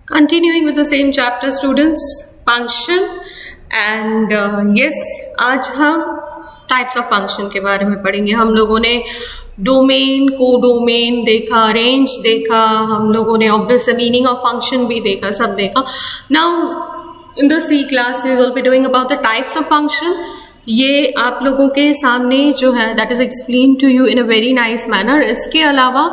Continuing with the same chapter students, function and yes, आज हम types of function के बारे में पढ़ेंगे। हम लोगों ने डोमेन, कोडोमेन देखा, रेंज देखा, हम लोगों ने ऑब्वियस मीनिंग ऑफ फंक्शन भी देखा, सब देखा। Now in the C class we will be doing about the types of function. ये आप लोगों के सामने जो है that is explain to you in a very nice manner. इसके अलावा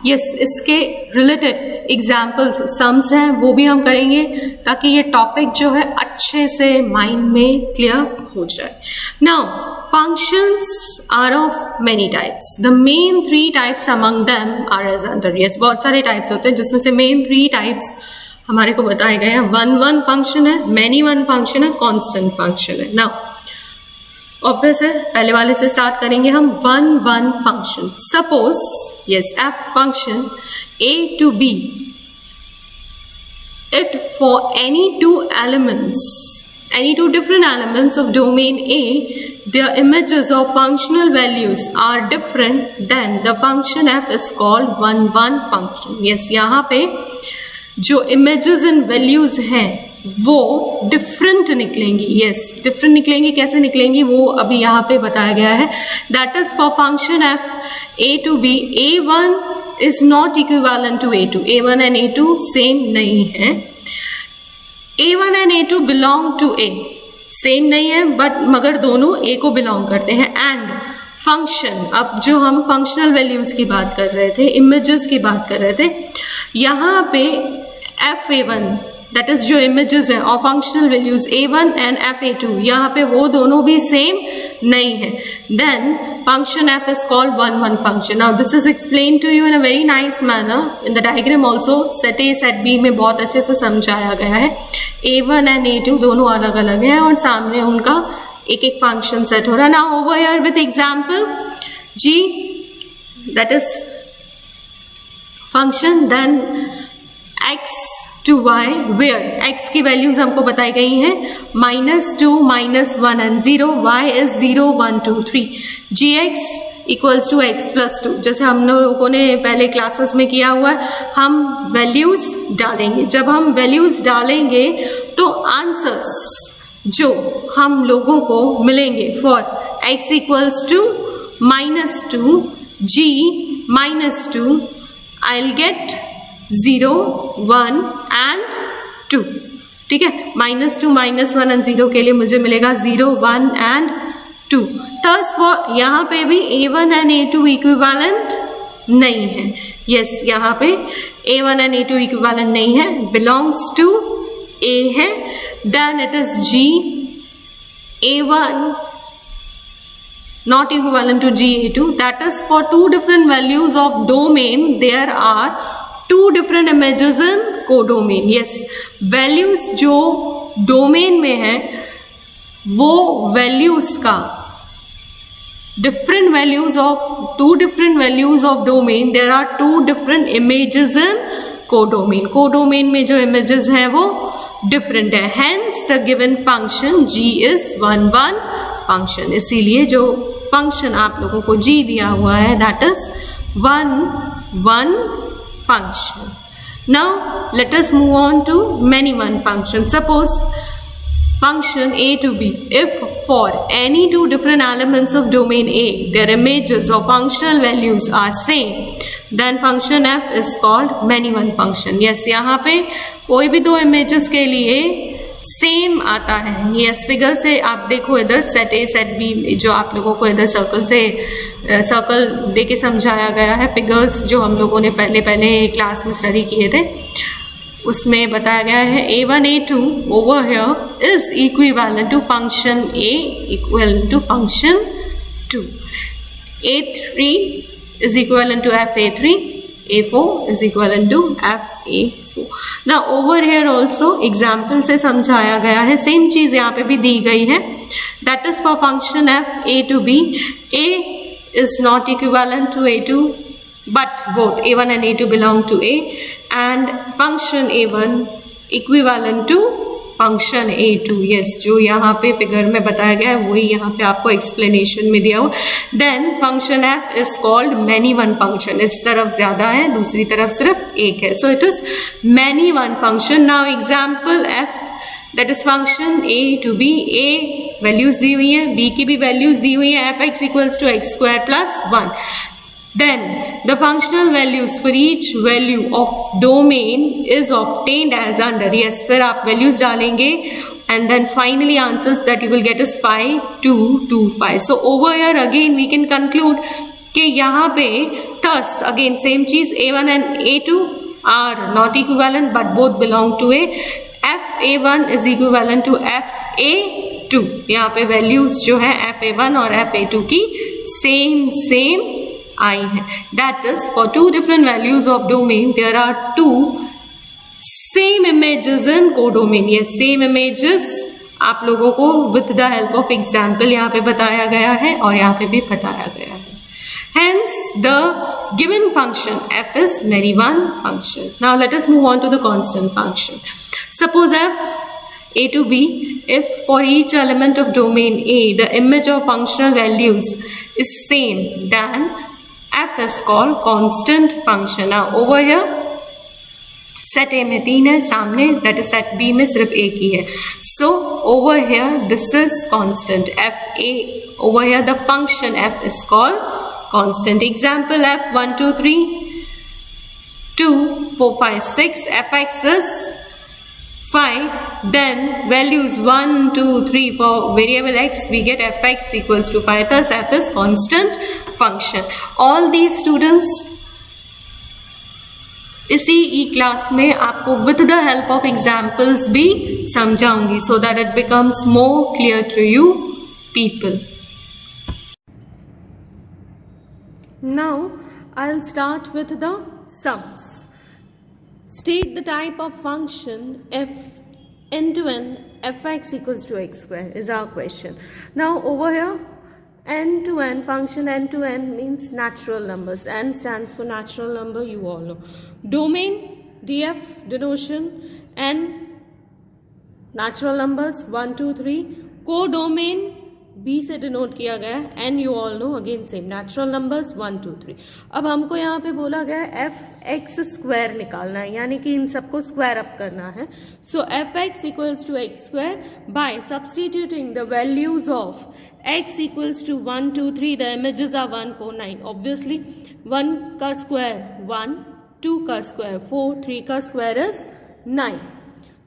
यस इसके रिलेटेड एग्जाम्पल्स सम्स हैं वो भी हम करेंगे ताकि ये टॉपिक जो है अच्छे से माइंड में क्लियर हो जाए। Now functions are of many types. The main three types among them are as under. Yes, बहुत सारे types होते हैं जिसमें से main three types हमारे को बताए गए हैं। one function है, many one function है, constant function है। Now ऑब्वियस है, पहले वाले से स्टार्ट करेंगे हम। one function. Suppose yes f function a to b, it for any two different elements of domain A, their images of functional values are different, then the function f is called one function. Yes, यहाँ पे जो images and values हैं वो different निकलेंगी। Yes, different निकलेंगी, कैसे निकलेंगी वो अभी यहाँ पे बताया गया है। That is for function f a to b, a1 is not equivalent to a2. a1 and a2 same नहीं है। a1 and a2 belong to a, same नहीं है बट मगर दोनों a को बिलोंग करते हैं। एंड फंक्शन, अब जो हम फंक्शनल वैल्यूज की बात कर रहे थे, इमेजेस की बात कर रहे थे, यहाँ पे fa1 दैट इज जो इमेजेस है और functional values a1 and fa2, यहाँ पे वो दोनों भी सेम नहीं है। Then function f is called one function. Now this is explained to you in a very nice manner in the diagram also. set a set b में बहुत अच्छे से समझाया गया है। a1 and a2 दोनों अलग अलग हैं और सामने उनका एक एक फंक्शन सेट हो रहा है। Now over here with example g, that is function, then x to y, where x की वैल्यूज हमको बताई गई हैं -2, -1 and 0, y is 0, 1, 2, 3, gx equals to x + 2। जैसे हम लोगों ने पहले क्लासेस में किया हुआ है, हम वैल्यूज डालेंगे। जब हम वैल्यूज डालेंगे तो आंसर्स जो हम लोगों को मिलेंगे for x equals to -2, g -2, I will get 0, 1 and 2। ठीक है, -2, -1 and 0 के लिए मुझे मिलेगा 0, 1 and 2। थस फॉर यहाँ पे भी a1 and a2 इक्विवेलेंट नहीं है। यस, यहाँ पे a1 and a2 इक्विवेलेंट नहीं है, बिलोंग्स टू a है। Then it is g, a1 not equivalent to g, a2, that is for two different values of domain there are two different images in codomain. Yes, values जो domain में है वो values का different values of two different values of domain, there are two different images in codomain. codomain में जो images हैं वो different है, hence the given function g is one function. इसीलिए जो function आप लोगों को g दिया हुआ है that is one function. Now let us move on to many one function. Suppose function a to b, if for any two different elements of domain A their images or functional values are same, then function f is called many one function. Yes, यहाँ पे कोई भी दो images के लिए same आता है। Yes, figure से आप देखो इधर सेट ए सेट बी, जो आप लोगों को इधर सर्कल दे के समझाया गया है। फिगर्स जो हम लोगों ने पहले क्लास में स्टडी किए थे उसमें बताया गया है a1 a2 over here is equivalent to function a equivalent to function 2, a3 is equivalent to fa3, a4 is equivalent to fa4. Now over here also example से समझाया गया है, सेम चीज यहाँ पे भी दी गई है। That is for function f a to b, a is not equivalent to a2 but both a1 and a2 belong to a, and function a1 equivalent to function A2, yes, जो यहाँ पे figure में बताया गया है वही यहाँ पे आपको एक्सप्लेनेशन में दिया हो. Then function F is called many one function. इस तरफ ज्यादा है, दूसरी तरफ सिर्फ एक है, so it is many one function. Now example F, that is function A to B. A values दी हुई है, B की भी वैल्यूज दी हुई है, fx equals to x square plus 1. Then the functional values for each value of domain is obtained as under. Yes, फिर आप values डालेंगे and then finally answers that you will get is 5, 2, 2, 5. So over here again we can conclude कि यहाँ पे thus again same चीज A1 and A2 are not equivalent but both belong to A. FA1 is equivalent to FA2. यहाँ पे values जो है FA1 और FA2 की same आई है. That is for two different values of domain there are two same images in codomain. ये same images आप लोगों को with the help of example यहाँ पे बताया गया है और यहाँ पे भी बताया गया है. Hence the given function f is many one function. Now let us move on to the constant function. Suppose f A to B, if for each element of domain A the image of functional values is same, then f is called constant function. Now over here set A में 3 है सामने, that is set B में सिर्फ एक ही है. So over here this is constant f A. Over here the function f is called constant. Example f 1 2 3 2 4 5 6. fx is 5. Then values 1 2 3 for variable x we get fx equals to 5. Thus f is constant function. All these students इसी ई class में आपको with the help of examples भी समझाऊंगी so that it becomes more clear to you people. Now I'll start with the sums. State the type of function f n to n fx equals to x square is our question. Now over here n to n function n to n means natural numbers. N stands for natural number, you all know. Domain df denotion n natural numbers 1 2 3. Codomain B से denote किया गया है and you all know again same natural numbers 1 2 3. अब हमको यहाँ पे बोला गया है एफ एक्स स्क्वायर निकालना है, यानी कि इन सबको स्क्वायर अप करना है. So F x equals to x square by substituting the values of x equals to 1 2 3. The images are 1 4 9. Obviously 1 का स्क्वायर 1, 2 का स्क्वायर 4, 3 का square is 9.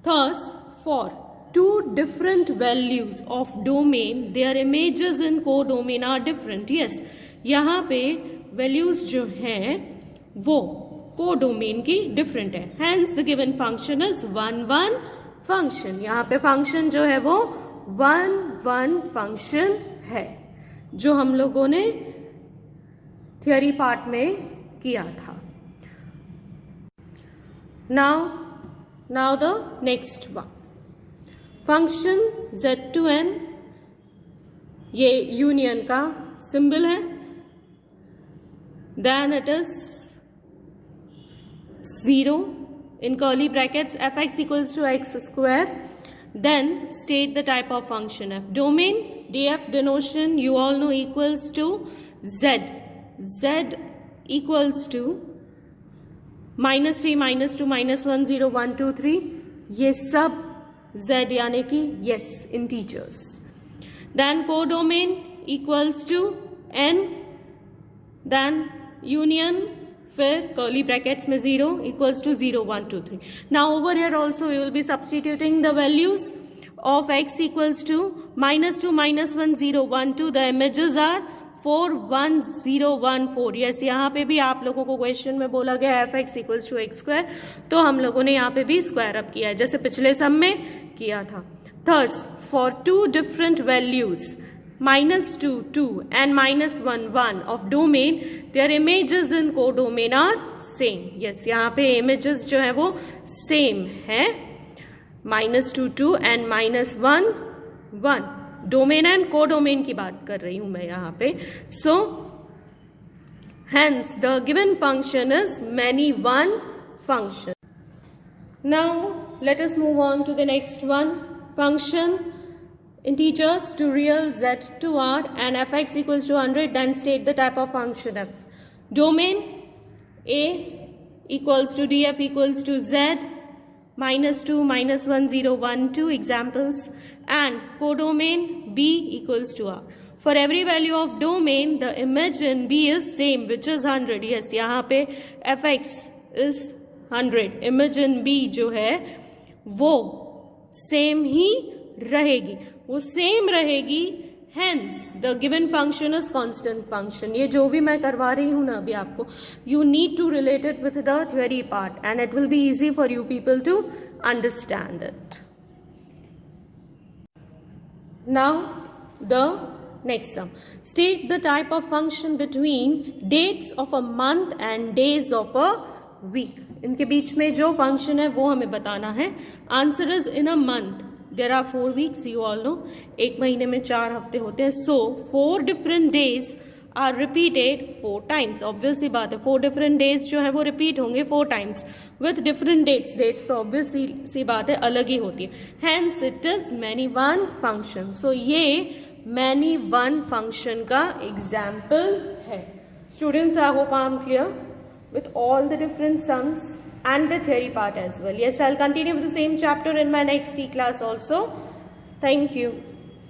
Thus for two different values of domain their images in codomain are different. Yes, यहाँ पे values जो हैं वो codomain की different है. Hence the given function is 1 1 function. यहाँ पे function जो है वो 1 1 function है जो हम लोगों ने theory part में किया था. Now the next one. Function z to n, ये यूनियन का सिंबल है. Then it is 0 in curly brackets fx equals to x square. Then state the type of function f. Domain df denotion you all know equals to z. z equals to -3 -2 -1 0 1 2 3. ये सब z यानी कि yes integers. Then codomain equals to n. Then union फिर curly brackets में 0 equals to 0 1 2 3. Now over here also we will be substituting the values of x equals to -2 -1 0 1 2. The images are 4 1 0 1 4. yes, यहाँ पे भी आप लोगों को question में बोला गया F x equals to x square, तो हम लोगों ने यहाँ पे भी स्क्वायर अप किया है जैसे पिछले सम में किया था. Thus for two different values -2 2 and -1 1 of domain their images in codomain are same. yes, यहाँ पे images जो है वो same है. -2 2 and -1 1 डोमेन एंड कोडोमेन की बात कर रही हूं मैं यहाँ पे. So hence the given function is many one function. Now let us move on to the next one. Function integers to real z to r and fx equals to 100. Then state the type of function f. Domain a equals to df equals to z -2 -1 0 1 2 examples, and codomain b equals to r. For every value of domain the image in b is same, which is 100. yes, यहाँ पे fx is 100, image in b जो है वो same ही रहेगी, वो same रहेगी, hence the given function is constant function. ये जो भी मैं करवा रही हूँ ना अभी आपको, you need to relate it with the theory part and it will be easy for you people to understand it. Now the next sum. State the type of function between dates of a month and days of a week. इनके बीच में जो function है वो हमें बताना है. Answer is in a month there are 4 weeks, you all know. एक महीने में 4 हफ्ते होते हैं. So 4 different days are repeated 4 times. Obvious सी बात है, 4 डिफरेंट डेज जो है वो रिपीट होंगे 4 times with different dates. Dates तो ऑब्वियस सी बात है अलग ही होती है. Hence it is many one function. So ये मैनी वन फंक्शन का एग्जाम्पल है. Students, I hope I am clear with all the different sums and the theory part as well. Yes, I'll continue with the same chapter in my next class also. Thank you.